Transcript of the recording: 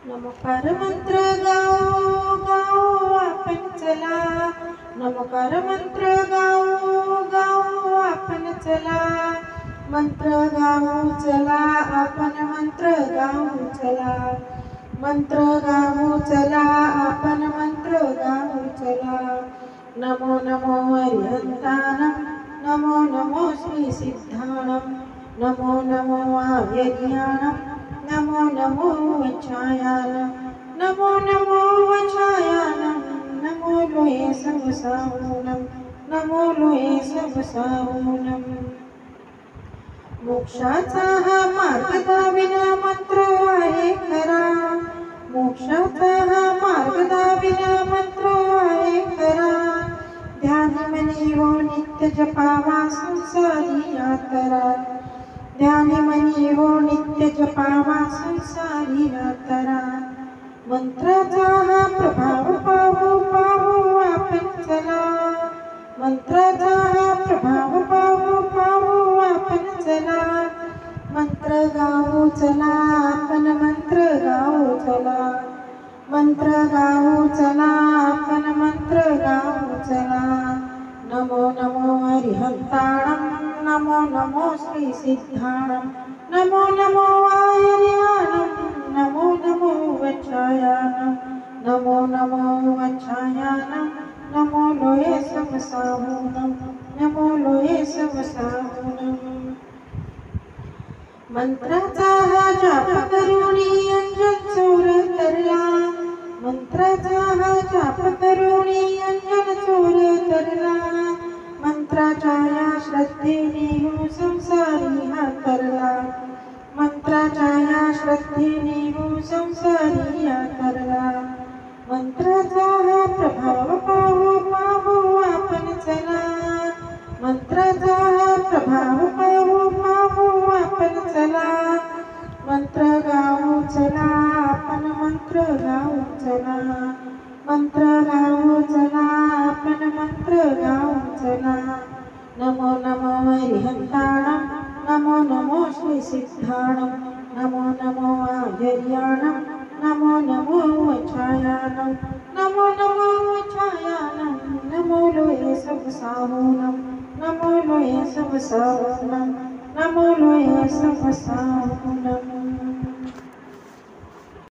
नमोकार मंत्र गाओ गाओ आपण चला, नमोकार मंत्र गाओ गाओ आपण चला, मंत्र गाओ चला आपण मंत्र गाओ चला, मंत्र गाओ चला आपण मंत्र गाओ चला. नमो नमो हरिहंतानं, नमो नमो श्री सिद्धाणं, नमो नमो आर्यज्ञानं, नमो नमो वच्छायानं, नमो नमो वच्छायानं, नमो लोये सर्वसाहुनं, नमो लोये सर्वसाहुनं. मोक्षाचा हा मार्ग दाविना मंत्र आहे खरा, मोक्षाचा हा मार्ग दाविना मंत्र आहे खरा. ध्यान मनी हो नित्य जपावा संसारी यात्रा, ध्यान मनी हो नित्य जपावा संसारी यात्रा. मंत्राचा हा प्रभाव पाहू पाहू आपण चला, मंत्राचा हा प्रभाव पाहू पाहू आपण चला. मंत्र गाऊ चला आपण मंत्र गाऊ चला, मंत्र गाऊ चला आपण मंत्र गाऊ चला. नमो नमो हरिहंताणं, नमो नमो श्री सिद्धाणं, नमो नमो आर्यानं, नमो नमो वच्छायानं, नमो नमो वच्छायानं, नमो लोये सर्वसाहुनं, नमो लोये सर्वसाहुनं. मंत्राचा हा जाप करुणी अंजन चोर तरला, मंत्राचा हा जाप करुणी अंजन चोर तरला. मंत्राच्या या श्रद्धेने हो संसारी हा तरला, मंत्राच्या या श्रद्धेने हो संसारी हा तरला. मंत्राचा हा प्रभाव पाहू पाहू आपण चला, मंत्राचा हा प्रभाव पाहू पाहू आपण चला. मंत्र गाऊ चला आपण मंत्र गाऊ चला, मंत्र गाऊ चला आपण मंत्र गाऊ चला. नमो नमो हरिहंताणं, नमो नमो श्री सिद्धाणं, नमो नमो आर्यज्ञानं, नमो नमो वच्छायानं, नमो नमो वच्छायानं, नमो लोये सर्वसाहुनं, नमो लोये सर्वसाहुनं, नमो लोये सर्वसाहुनं.